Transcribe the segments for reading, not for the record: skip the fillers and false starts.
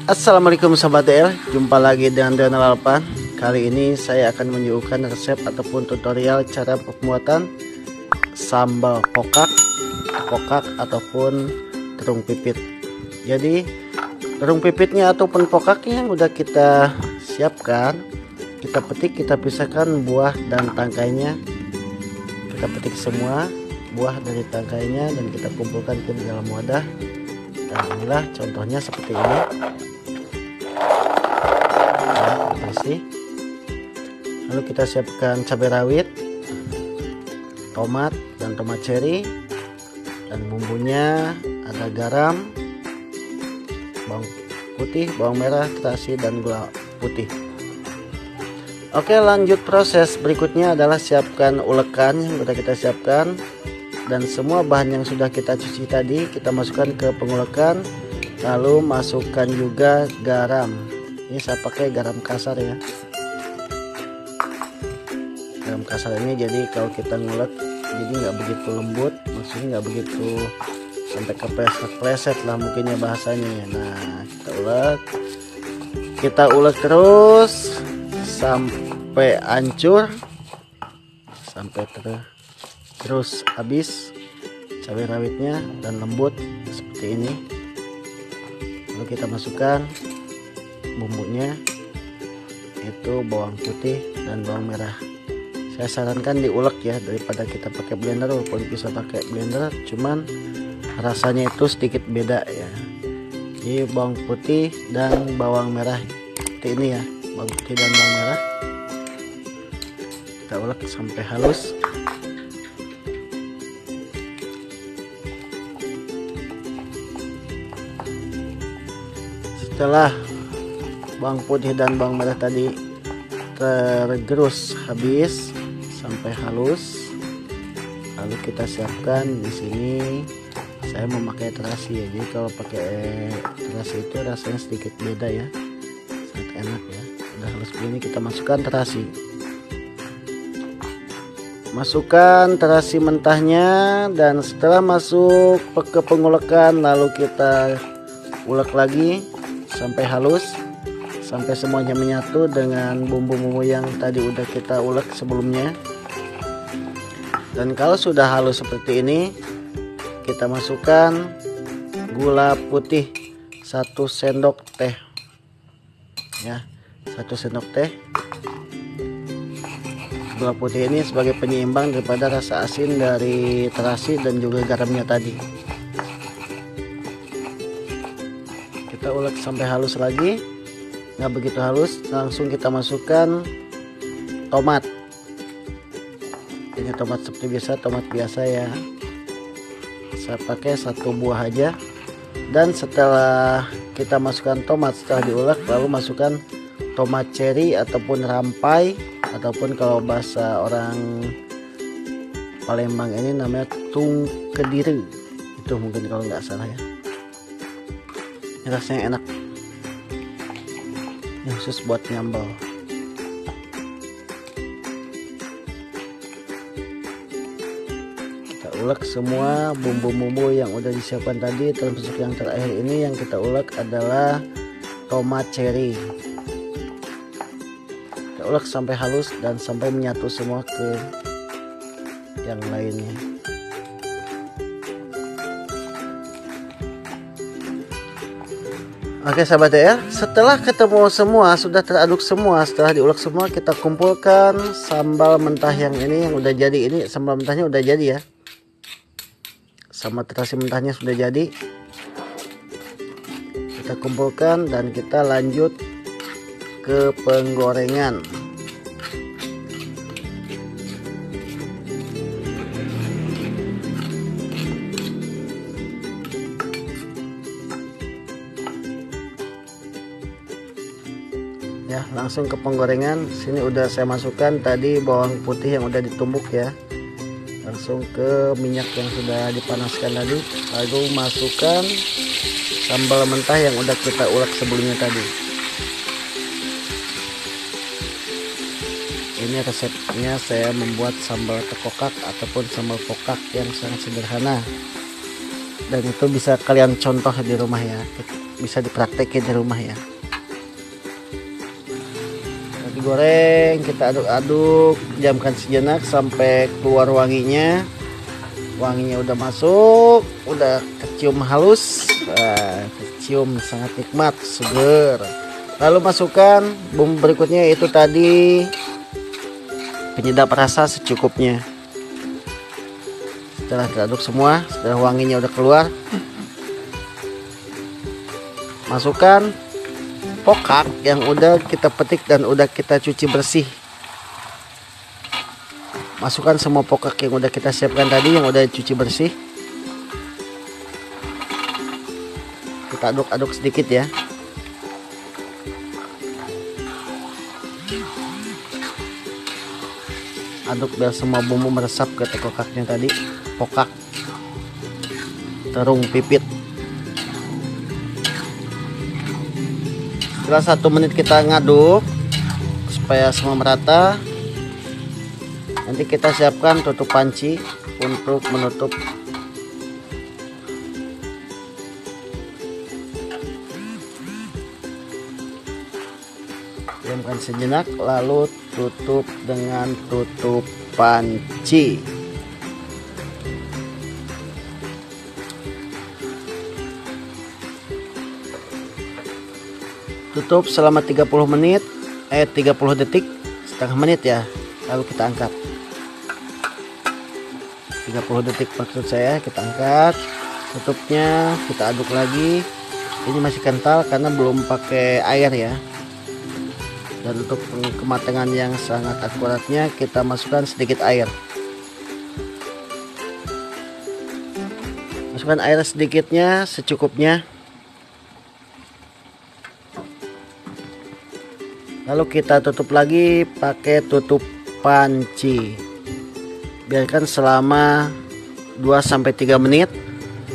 Assalamualaikum sahabat DR, jumpa lagi dengan Donald Alpan. Kali ini saya akan menyuguhkan resep ataupun tutorial cara pembuatan sambal pokak ataupun terung pipit. Jadi terung pipitnya ataupun pokaknya yang udah kita siapkan, kita petik, kita pisahkan buah dan tangkainya. Kita petik semua buah dari tangkainya dan kita kumpulkan ke dalam wadah. Dan inilah contohnya seperti ini. Lalu kita siapkan cabai rawit, tomat dan tomat cherry, dan bumbunya ada garam, bawang putih, bawang merah, terasi, dan gula putih. Oke, lanjut proses berikutnya adalah siapkan ulekan yang sudah kita siapkan, dan semua bahan yang sudah kita cuci tadi kita masukkan ke pengulekan. Lalu masukkan juga garam. Ini saya pakai garam kasar ya. Garam kasar ini jadi kalau kita ngulek jadi nggak begitu lembut, maksudnya nggak begitu sampai kepleset lah mungkinnya bahasanya. Nah, kita ulek terus sampai hancur, sampai terus habis cabai rawitnya dan lembut seperti ini. Lalu kita masukkan bumbunya, itu bawang putih dan bawang merah. Saya sarankan diulek ya daripada kita pakai blender, walaupun bisa pakai blender cuman rasanya itu sedikit beda ya. Jadi bawang putih dan bawang merah seperti ini ya, bawang putih dan bawang merah kita ulek sampai halus. Setelah bawang putih dan bawang merah tadi tergerus habis sampai halus, lalu kita siapkan di sini. Saya memakai terasi ya, jadi kalau pakai terasi itu rasanya sedikit beda ya, sangat enak ya. Udah halus begini kita masukkan terasi, masukkan terasi mentahnya, dan setelah masuk ke pengulekan lalu kita ulek lagi sampai halus, sampai semuanya menyatu dengan bumbu-bumbu yang tadi udah kita ulek sebelumnya. Dan kalau sudah halus seperti ini, kita masukkan gula putih 1 sendok teh ya, 1 sendok teh. Gula putih ini sebagai penyeimbang daripada rasa asin dari terasi dan juga garamnya tadi. Kita ulek sampai halus lagi. Nggak begitu halus, langsung kita masukkan tomat. Ini tomat seperti biasa, tomat biasa ya. Saya pakai 1 buah aja. Dan setelah kita masukkan tomat, setelah diulek, lalu masukkan tomat cherry ataupun rampai, ataupun kalau bahasa orang Palembang ini namanya tung kediri, itu mungkin kalau nggak salah ya. Ini rasanya enak, ini khusus buat nyambal. Kita ulek semua bumbu-bumbu yang udah disiapkan tadi, termasuk yang terakhir ini yang kita ulek adalah tomat cherry. Kita ulek sampai halus dan sampai menyatu semua ke yang lainnya. Oke sahabat ya, setelah ketemu semua, sudah teraduk semua, setelah diulek semua, kita kumpulkan sambal mentah yang ini yang udah jadi. Ini sambal mentahnya udah jadi ya, sama terasi mentahnya sudah jadi. Kita kumpulkan dan kita lanjut ke penggorengan. Ya, langsung ke penggorengan. Sini udah saya masukkan tadi bawang putih yang udah ditumbuk ya, langsung ke minyak yang sudah dipanaskan tadi. Lalu masukkan sambal mentah yang udah kita ulek sebelumnya tadi. Ini resepnya saya membuat sambal tekokak ataupun sambal pokak yang sangat sederhana, dan itu bisa kalian contoh di rumah ya. bisa dipraktekin di rumah ya. Nah, digoreng, kita aduk-aduk, diamkan sejenak sampai keluar wanginya. Wanginya udah masuk, udah kecium halus, kecium sangat nikmat, seger. Lalu masukkan bumbu berikutnya, itu tadi penyedap rasa secukupnya. Setelah diaduk semua, setelah wanginya udah keluar, masukkan pokak yang udah kita petik dan udah kita cuci bersih. Masukkan semua pokak yang udah kita siapkan tadi, yang udah cuci bersih. Kita aduk-aduk sedikit ya. Aduk biar semua bumbu meresap ke kokaknya tadi. Pokak, terung, pipit. Setelah 1 menit kita ngaduk supaya semua merata. Nanti kita siapkan tutup panci untuk menutup. Diamkan sejenak, lalu tutup dengan tutup panci. Tutup selama 30 menit, 30 detik, setengah menit ya. Lalu kita angkat. 30 detik maksud saya, kita angkat. Tutupnya kita aduk lagi. Ini masih kental karena belum pakai air ya. Dan untuk kematangan yang sangat akuratnya, kita masukkan sedikit air. Masukkan air sedikitnya, secukupnya. Lalu kita tutup lagi pakai tutup panci. Biarkan selama 2-3 menit.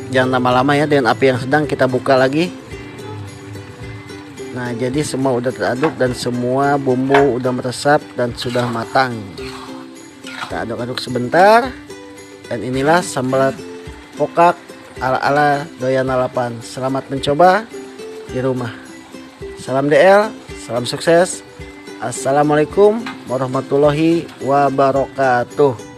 Jangan lama-lama ya, dengan api yang sedang. Kita buka lagi. Nah, jadi semua udah teraduk dan semua bumbu udah meresap dan sudah matang. Kita aduk-aduk sebentar. Dan inilah sambal pokak ala-ala doyan lalapan. Selamat mencoba di rumah. Salam DL. Salam sukses. Assalamualaikum warahmatullahi wabarakatuh.